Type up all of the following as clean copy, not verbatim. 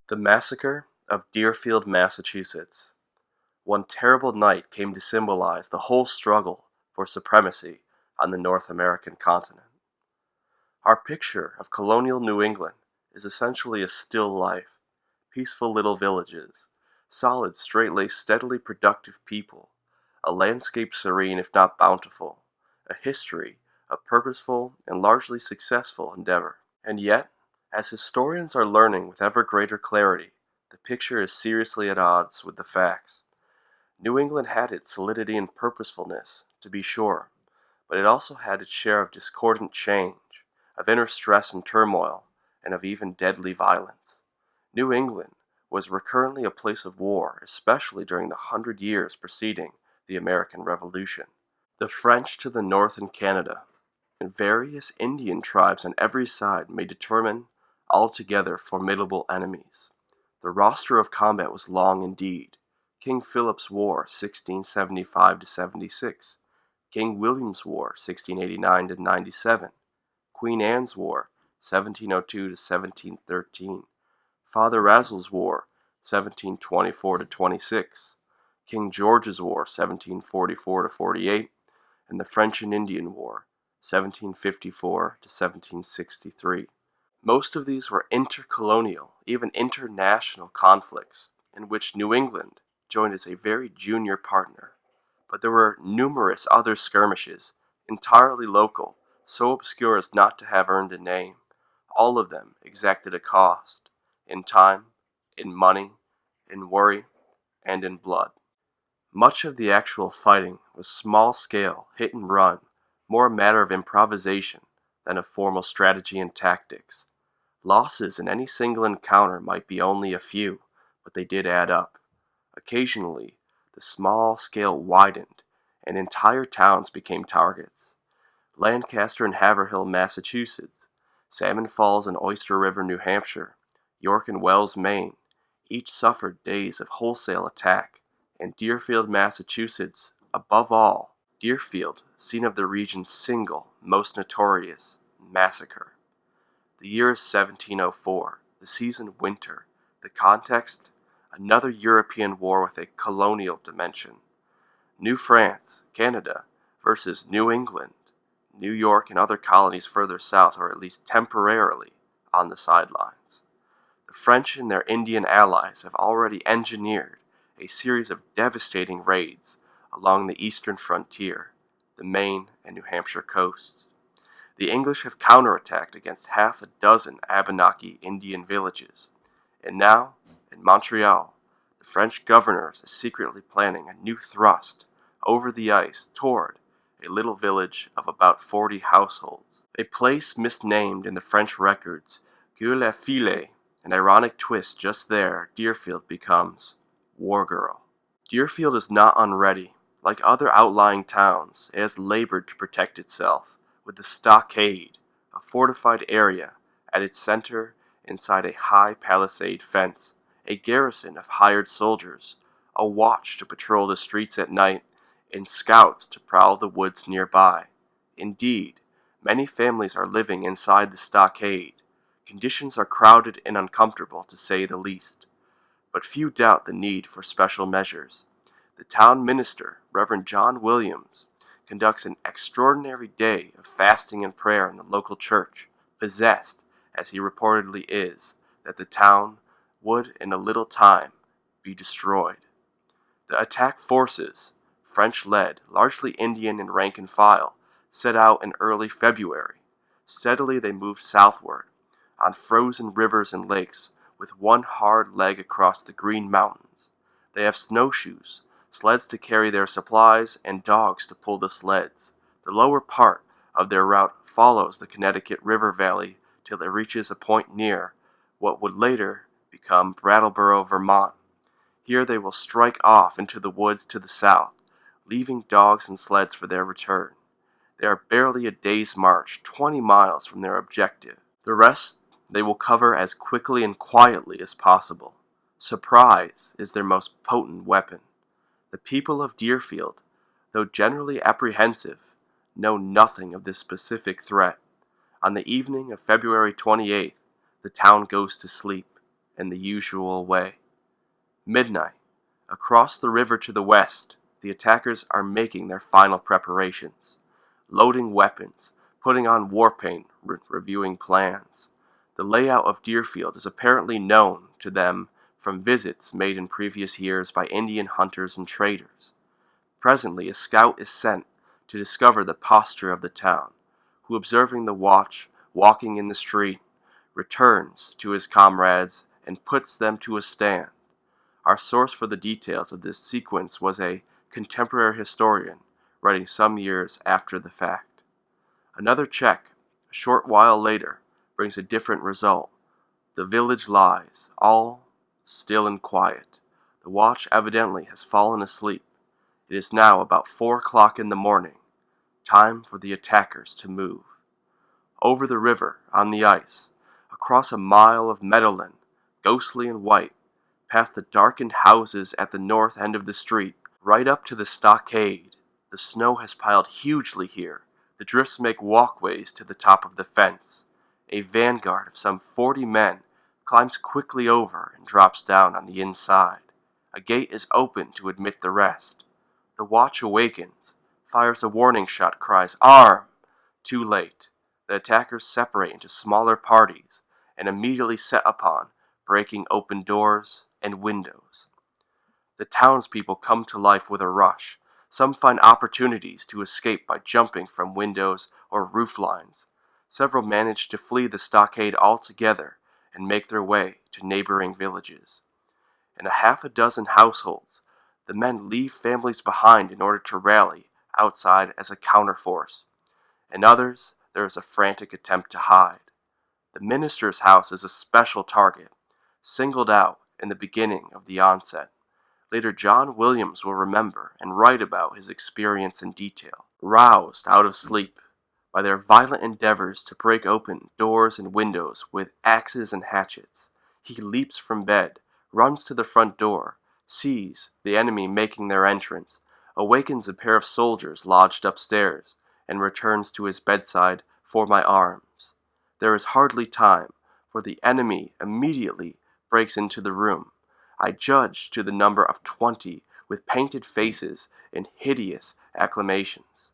The Massacre of Deerfield, Massachusetts. One terrible night came to symbolize the whole struggle for supremacy on the North American continent. Our picture of colonial New England is essentially a still life, peaceful little villages, solid, straight-laced, steadily productive people, a landscape serene if not bountiful, a history of purposeful and largely successful endeavor. And yet, as historians are learning with ever greater clarity, the picture is seriously at odds with the facts. New England had its solidity and purposefulness, to be sure, but it also had its share of discordant change, of inner stress and turmoil, and of even deadly violence. New England was recurrently a place of war, especially during the 100 years preceding the American Revolution. The French to the north in Canada, and various Indian tribes on every side may determine altogether formidable enemies. The roster of combat was long indeed. King Philip's War, 1675–76, King William's War, 1689–97, Queen Anne's War, 1702–1713, Father Razzle's War, 1724–26, King George's War, 1744–48, and the French and Indian War, 1754–1763. Most of these were intercolonial, even international conflicts, in which New England joined as a very junior partner. But there were numerous other skirmishes, entirely local, so obscure as not to have earned a name. All of them exacted a cost, in time, in money, in worry, and in blood. Much of the actual fighting was small-scale, hit-and-run, more a matter of improvisation than of formal strategy and tactics. Losses in any single encounter might be only a few, but they did add up. Occasionally, the small scale widened, and entire towns became targets. Lancaster and Haverhill, Massachusetts, Salmon Falls and Oyster River, New Hampshire, York and Wells, Maine, each suffered days of wholesale attack, and Deerfield, Massachusetts, above all, Deerfield, scene of the region's single, most notorious, massacre. The year is 1704, the season winter, the context, another European war with a colonial dimension. New France, Canada, versus New England. New York and other colonies further south are at least temporarily on the sidelines. The French and their Indian allies have already engineered a series of devastating raids along the eastern frontier, the Maine and New Hampshire coasts. The English have counterattacked against half a dozen Abenaki Indian villages, and now, in Montreal, the French governor is secretly planning a new thrust over the ice toward a little village of about 40 households, a place misnamed in the French records Gueule-la-Fille. An ironic twist just there, Deerfield becomes War Girl. Deerfield is not unready. Like other outlying towns, it has labored to protect itself, with the stockade, a fortified area, at its center inside a high palisade fence, a garrison of hired soldiers, a watch to patrol the streets at night, and scouts to prowl the woods nearby. Indeed, many families are living inside the stockade. Conditions are crowded and uncomfortable, to say the least. But few doubt the need for special measures. The town minister, Reverend John Williams, conducts an extraordinary day of fasting and prayer in the local church, possessed, as he reportedly is, that the town would in a little time be destroyed. The attack forces, French-led, largely Indian in rank and file, set out in early February. Steadily they moved southward, on frozen rivers and lakes, with one hard leg across the Green Mountains. They have snowshoes, sleds to carry their supplies, and dogs to pull the sleds. The lower part of their route follows the Connecticut River Valley till it reaches a point near what would later become Brattleboro, Vermont. Here they will strike off into the woods to the south, leaving dogs and sleds for their return. They are barely a day's march, 20 miles from their objective. The rest they will cover as quickly and quietly as possible. Surprise is their most potent weapon. The people of Deerfield, though generally apprehensive, know nothing of this specific threat. On the evening of February 28th, the town goes to sleep, in the usual way. Midnight. Across the river to the west, the attackers are making their final preparations. Loading weapons, putting on war paint, reviewing plans. The layout of Deerfield is apparently known to them from visits made in previous years by Indian hunters and traders. Presently, a scout is sent to discover the posture of the town, who, observing the watch walking in the street, returns to his comrades and puts them to a stand. Our source for the details of this sequence was a contemporary historian writing some years after the fact. Another check, a short while later, brings a different result. The village lies, all still and quiet. The watch evidently has fallen asleep. It is now about 4 o'clock in the morning. Time for the attackers to move. Over the river, on the ice, across a mile of meadowland, ghostly and white, past the darkened houses at the north end of the street, right up to the stockade. The snow has piled hugely here. The drifts make walkways to the top of the fence. A vanguard of some 40 men climbs quickly over and drops down on the inside. A gate is opened to admit the rest. The watch awakens, fires a warning shot, cries, "Arm!" Too late. The attackers separate into smaller parties and immediately set upon breaking open doors and windows. The townspeople come to life with a rush. Some find opportunities to escape by jumping from windows or roof lines. Several manage to flee the stockade altogether and make their way to neighboring villages. In a half a dozen households, the men leave families behind in order to rally outside as a counterforce. In others, there is a frantic attempt to hide. The minister's house is a special target, singled out in the beginning of the onset. Later, John Williams will remember and write about his experience in detail. Roused out of sleep by their violent endeavors to break open doors and windows with axes and hatchets, he leaps from bed, runs to the front door, sees the enemy making their entrance, awakens a pair of soldiers lodged upstairs, and returns to his bedside for my arms. There is hardly time, for the enemy immediately breaks into the room. I judge to the number of 20, with painted faces and hideous acclamations.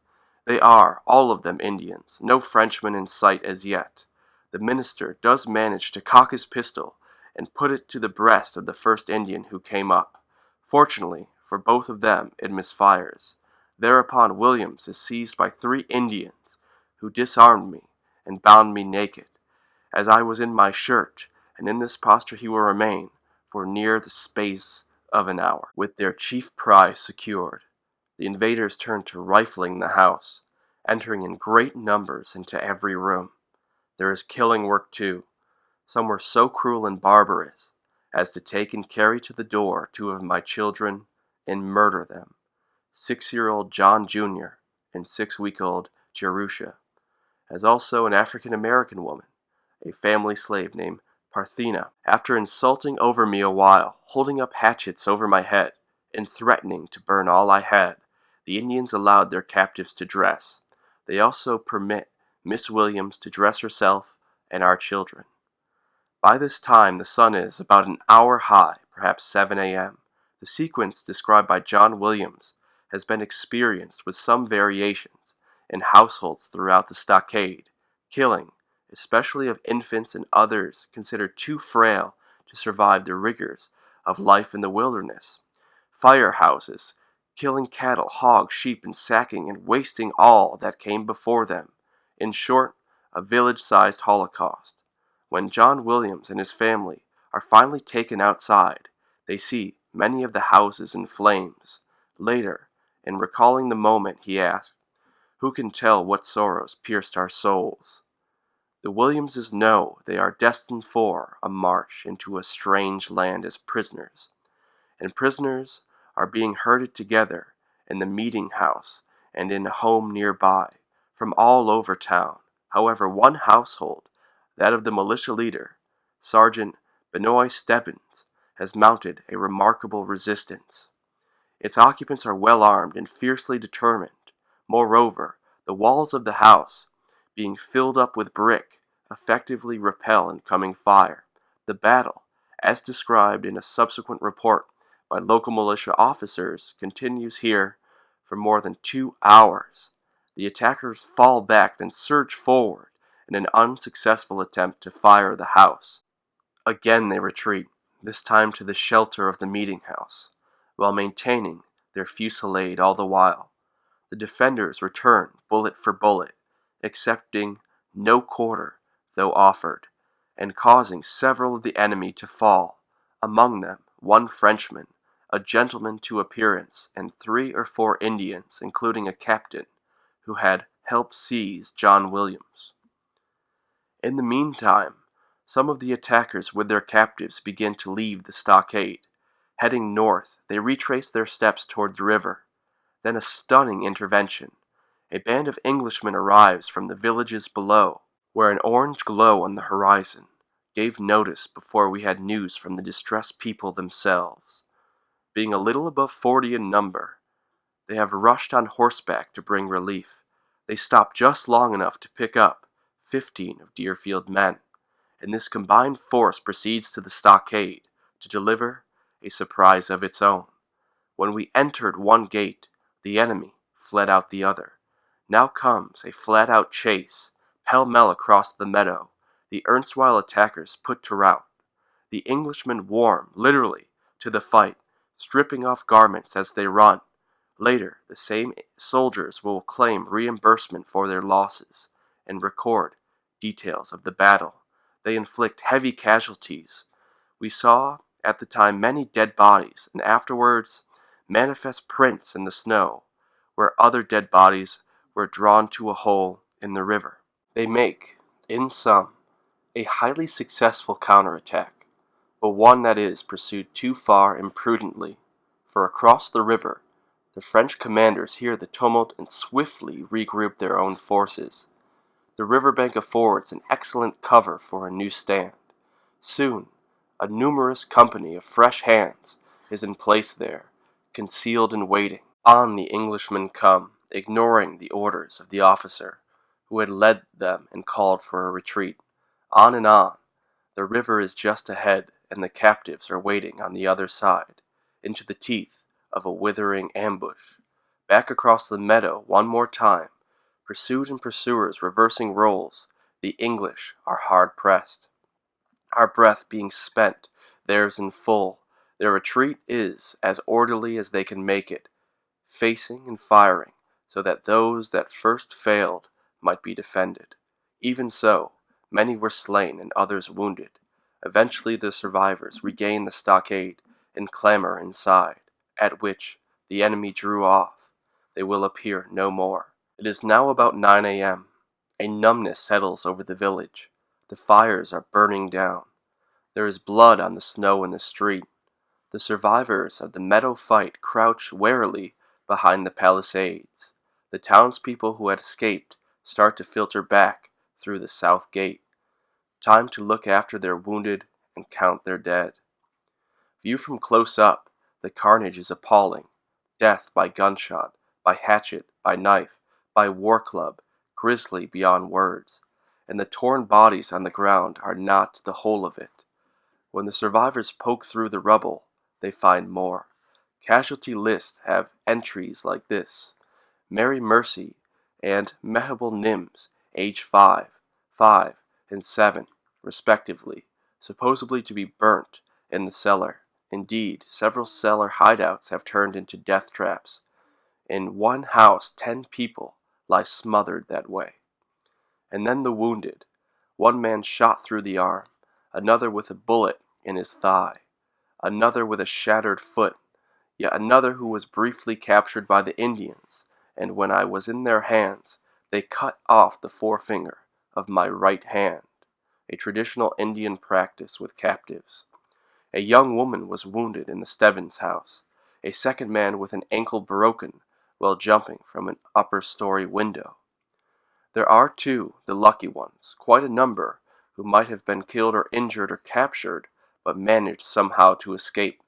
They are, all of them, Indians, no Frenchmen in sight as yet. The minister does manage to cock his pistol and put it to the breast of the first Indian who came up. Fortunately for both of them, it misfires. Thereupon Williams is seized by 3 Indians, who disarmed me and bound me naked, as I was in my shirt, and in this posture he will remain for near the space of an hour. With their chief prize secured, the invaders turned to rifling the house, entering in great numbers into every room. There is killing work too. Some were so cruel and barbarous as to take and carry to the door 2 of my children and murder them, 6-year-old John Jr. and 6-week-old Jerusha, as also an African-American woman, a family slave named Parthena. After insulting over me a while, holding up hatchets over my head, and threatening to burn all I had, the Indians allowed their captives to dress. They also permit Miss Williams to dress herself and our children. By this time the sun is about an hour high, perhaps 7 a.m. The sequence described by John Williams has been experienced with some variations in households throughout the stockade. Killing, especially of infants and others considered too frail to survive the rigors of life in the wilderness. Firehouses, killing cattle, hogs, sheep, and sacking and wasting all that came before them. In short, a village-sized holocaust. When John Williams and his family are finally taken outside, they see many of the houses in flames. Later, in recalling the moment, he asked, "Who can tell what sorrows pierced our souls?" The Williamses know they are destined for a march into a strange land as prisoners, and prisoners are being herded together in the meeting house and in a home nearby, from all over town. However, one household, that of the militia leader, Sergeant Benoit Stebbins, has mounted a remarkable resistance. Its occupants are well armed and fiercely determined. Moreover, the walls of the house, being filled up with brick, effectively repel incoming fire. The battle, as described in a subsequent report by local militia officers, continues here for more than 2 hours. The attackers fall back, then surge forward in an unsuccessful attempt to fire the house. Again they retreat, this time to the shelter of the meeting house, while maintaining their fusillade all the while. The defenders return bullet for bullet, accepting no quarter though offered, and causing several of the enemy to fall, among them one Frenchman, a gentleman to appearance, and 3 or 4 Indians, including a captain, who had helped seize John Williams. In the meantime, some of the attackers with their captives begin to leave the stockade. Heading north, they retrace their steps toward the river. Then a stunning intervention. A band of Englishmen arrives from the villages below, where an orange glow on the horizon gave notice before we had news from the distressed people themselves. Being a little above 40 in number, they have rushed on horseback to bring relief. They stop just long enough to pick up 15 of Deerfield men, and this combined force proceeds to the stockade to deliver a surprise of its own. When we entered one gate, the enemy fled out the other. Now comes a flat-out chase, pell-mell across the meadow, the erstwhile attackers put to rout. The Englishmen warm, literally, to the fight, stripping off garments as they run. Later, the same soldiers will claim reimbursement for their losses and record details of the battle. They inflict heavy casualties. We saw at the time many dead bodies, and afterwards manifest prints in the snow, where other dead bodies were drawn to a hole in the river. They make, in sum, a highly successful counterattack, but one that is pursued too far imprudently, for across the river the French commanders hear the tumult and swiftly regroup their own forces. The riverbank affords an excellent cover for a new stand. Soon, a numerous company of fresh hands is in place there, concealed and waiting. On the Englishmen come, ignoring the orders of the officer, who had led them and called for a retreat. On and on. The river is just ahead, and the captives are waiting on the other side, into the teeth of a withering ambush. Back across the meadow one more time, pursued and pursuers reversing roles, the English are hard pressed. Our breath being spent, theirs in full, their retreat is as orderly as they can make it, facing and firing, so that those that first failed might be defended. Even so, many were slain and others wounded. Eventually the survivors regain the stockade and clamber inside, at which the enemy drew off. They will appear no more. It is now about 9 a.m. A numbness settles over the village. The fires are burning down. There is blood on the snow in the street. The survivors of the meadow fight crouch warily behind the palisades. The townspeople who had escaped start to filter back through the south gate. Time to look after their wounded and count their dead. Viewed from close up, the carnage is appalling. Death by gunshot, by hatchet, by knife, by war club, grisly beyond words. And the torn bodies on the ground are not the whole of it. When the survivors poke through the rubble, they find more. Casualty lists have entries like this: Mary Mercy and Mehable Nims, age 5, 5, and 7, respectively, supposedly to be burnt in the cellar. Indeed, several cellar hideouts have turned into death traps. In one house, 10 people lie smothered that way. And then the wounded. One man shot through the arm, another with a bullet in his thigh, another with a shattered foot, yet another who was briefly captured by the Indians, and when I was in their hands, they cut off the forefinger of my right hand, a traditional Indian practice with captives. A young woman was wounded in the Stebbins house, a second man with an ankle broken while jumping from an upper-story window. There are, too, the lucky ones, quite a number, who might have been killed or injured or captured, but managed somehow to escape.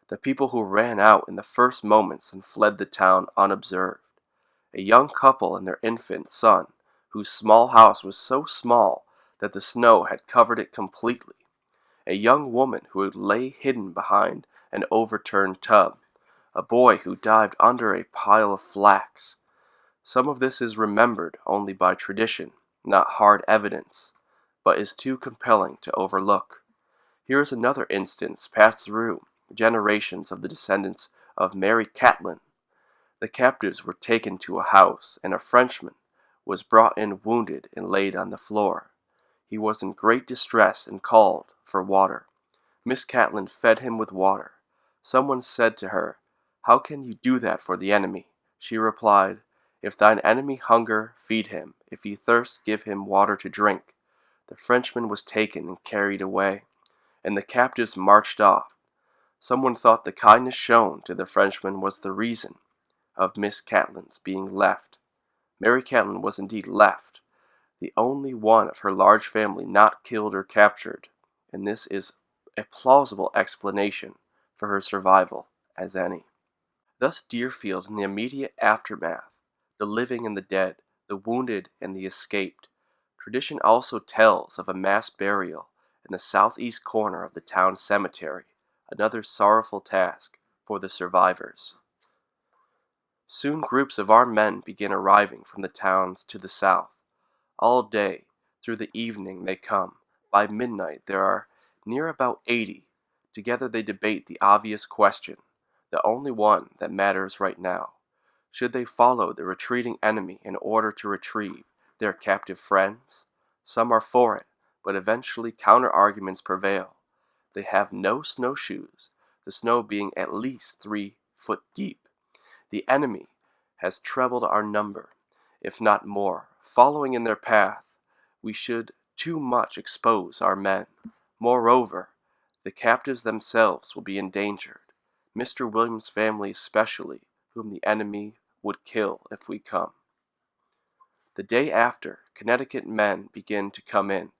The people who ran out in the first moments and fled the town unobserved. A young couple and their infant son, whose small house was so small that the snow had covered it completely. a young woman who lay hidden behind an overturned tub, a boy who dived under a pile of flax. Some of this is remembered only by tradition, not hard evidence, but is too compelling to overlook. Here is another instance passed through generations of the descendants of Mary Catlin. The captives were taken to a house, and a Frenchman was brought in wounded and laid on the floor. He was in great distress and called for water. Miss Catlin fed him with water. Someone said to her, "How can you do that for the enemy?" She replied, "If thine enemy hunger, feed him. If he thirst, give him water to drink." The Frenchman was taken and carried away, and the captives marched off. Someone thought the kindness shown to the Frenchman was the reason of Miss Catlin's being left. Mary Catlin was indeed left, the only one of her large family not killed or captured, and this is a plausible explanation for her survival as any. Thus Deerfield and the immediate aftermath, the living and the dead, the wounded and the escaped. Tradition also tells of a mass burial in the southeast corner of the town cemetery, another sorrowful task for the survivors. Soon groups of our men begin arriving from the towns to the south. All day, through the evening they come. By midnight there are near about 80. Together they debate the obvious question, the only one that matters right now. Should they follow the retreating enemy in order to retrieve their captive friends? Some are for it, but eventually counter-arguments prevail. They have no snowshoes, the snow being at least 3 foot deep. The enemy has trebled our number, if not more. Following in their path, we should too much expose our men. Moreover, the captives themselves will be endangered, Mr. Williams' family especially, whom the enemy would kill if we come. The day after, Connecticut men begin to come in.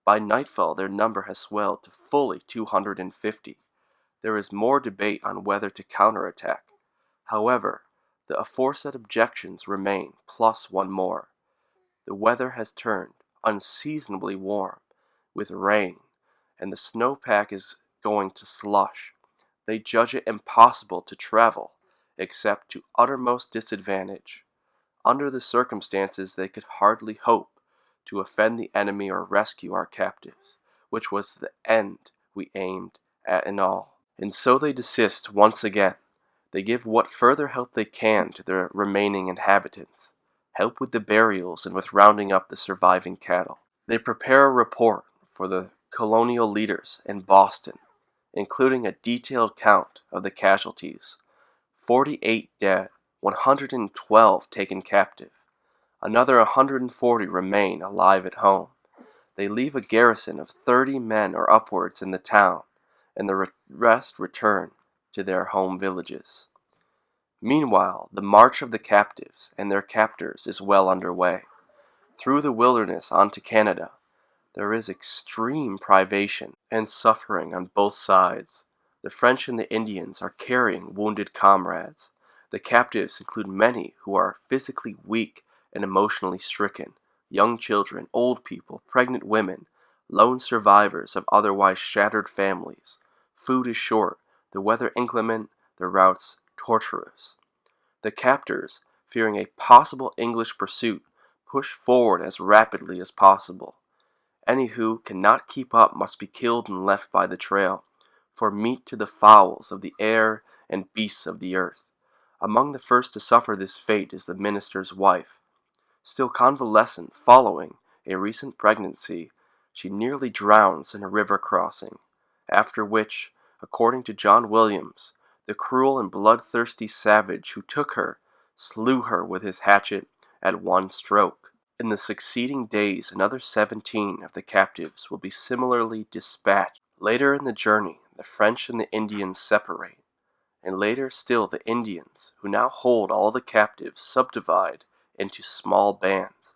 By nightfall their number has swelled to fully 250. There is more debate on whether to counterattack. However, the aforesaid objections remain, plus one more. The weather has turned unseasonably warm, with rain, and the snowpack is going to slush. They judge it impossible to travel, except to uttermost disadvantage. Under the circumstances they could hardly hope to offend the enemy or rescue our captives, which was the end we aimed at in all. And so they desist once again. They give what further help they can to the remaining inhabitants, help with the burials and with rounding up the surviving cattle. They prepare a report for the colonial leaders in Boston, including a detailed count of the casualties. 48 dead, 112 taken captive. Another 140 remain alive at home. They leave a garrison of 30 men or upwards in the town, and the rest return to their home villages. Meanwhile, the march of the captives and their captors is well underway. Through the wilderness onto Canada, there is extreme privation and suffering on both sides. The French and the Indians are carrying wounded comrades. The captives include many who are physically weak and emotionally stricken, young children, old people, pregnant women, lone survivors of otherwise shattered families. Food is short, the weather inclement, the routes tortuous. The captors, fearing a possible English pursuit, push forward as rapidly as possible. Any who cannot keep up must be killed and left by the trail, for meat to the fowls of the air and beasts of the earth. Among the first to suffer this fate is the minister's wife. Still convalescent following a recent pregnancy, she nearly drowns in a river crossing, after which, according to John Williams, the cruel and bloodthirsty savage who took her slew her with his hatchet at one stroke. In the succeeding days, another 17 of the captives will be similarly dispatched. Later in the journey, the French and the Indians separate, and later still the Indians, who now hold all the captives, subdivide into small bands.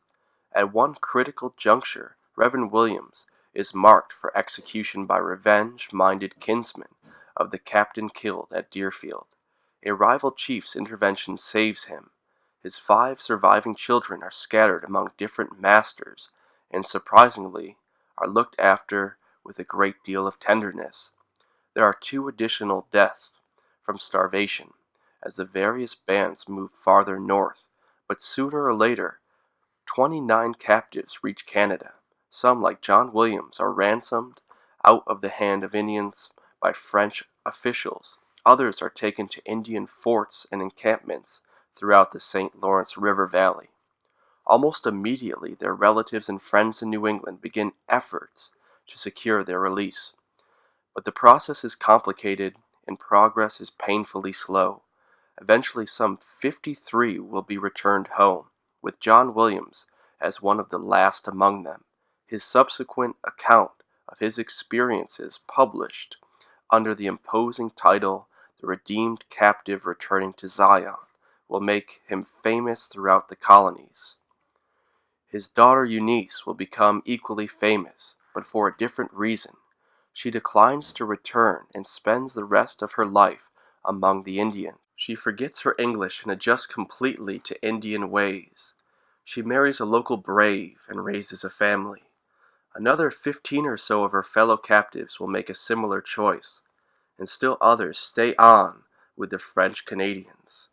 At one critical juncture, Reverend Williams is marked for execution by revenge-minded kinsmen of the captain killed at Deerfield. A rival chief's intervention saves him. His 5 surviving children are scattered among different masters, and surprisingly, are looked after with a great deal of tenderness. There are 2 additional deaths from starvation as the various bands move farther north, but sooner or later 29 captives reach Canada. Some, like John Williams, are ransomed out of the hand of Indians by French officials. Others are taken to Indian forts and encampments throughout the St. Lawrence River Valley. Almost immediately, their relatives and friends in New England begin efforts to secure their release. But the process is complicated and progress is painfully slow. Eventually, some 53 will be returned home, with John Williams as one of the last among them. His subsequent account of his experiences, published under the imposing title The Redeemed Captive Returning to Zion, will make him famous throughout the colonies. His daughter Eunice will become equally famous, but for a different reason. She declines to return and spends the rest of her life among the Indians. She forgets her English and adjusts completely to Indian ways. She marries a local brave and raises a family. Another 15 or so of her fellow captives will make a similar choice, and still others stay on with the French Canadians.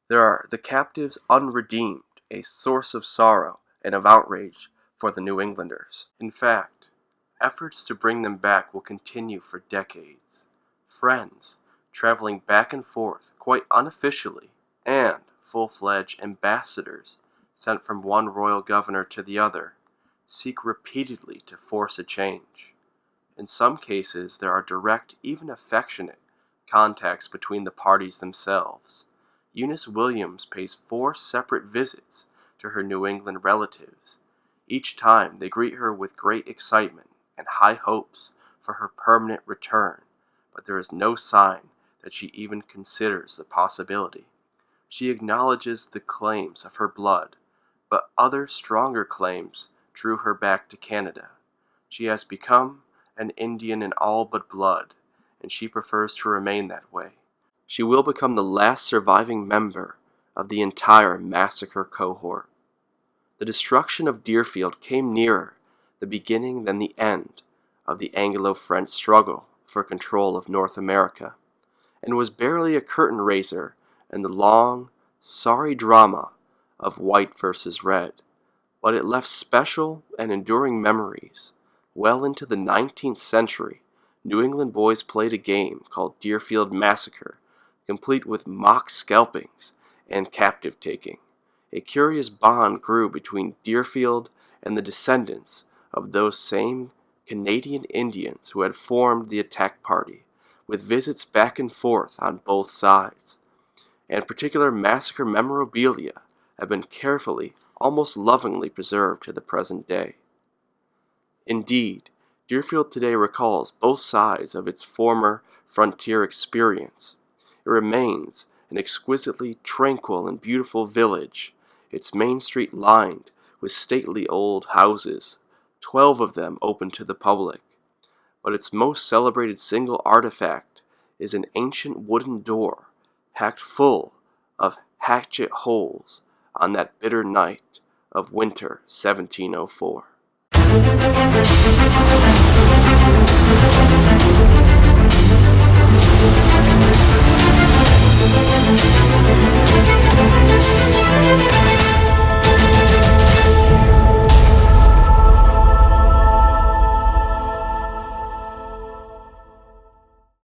There are the captives unredeemed, a source of sorrow and of outrage for the New Englanders. In fact, efforts to bring them back will continue for decades. Friends, traveling back and forth quite unofficially, and full-fledged ambassadors sent from one royal governor to the other, seek repeatedly to force a change. In some cases, there are direct, even affectionate, contacts between the parties themselves. Eunice Williams pays 4 separate visits to her New England relatives. Each time they greet her with great excitement and high hopes for her permanent return, but there is no sign that she even considers the possibility. She acknowledges the claims of her blood, but other stronger claims drew her back to Canada. She has become an Indian in all but blood, and she prefers to remain that way. She will become the last surviving member of the entire massacre cohort. The destruction of Deerfield came nearer the beginning than the end of the Anglo-French struggle for control of North America, and was barely a curtain raiser in the long, sorry drama of white versus red, but it left special and enduring memories. Well into the 19th century, New England boys played a game called Deerfield Massacre, complete with mock scalpings and captive taking. A curious bond grew between Deerfield and the descendants of those same Canadian Indians who had formed the attack party, with visits back and forth on both sides. And particular massacre memorabilia have been carefully, almost lovingly preserved to the present day. Indeed, Deerfield today recalls both sides of its former frontier experience. It remains an exquisitely tranquil and beautiful village, its main street lined with stately old houses, 12 of them open to the public. But its most celebrated single artifact is an ancient wooden door, hacked full of hatchet holes on that bitter night of winter 1704.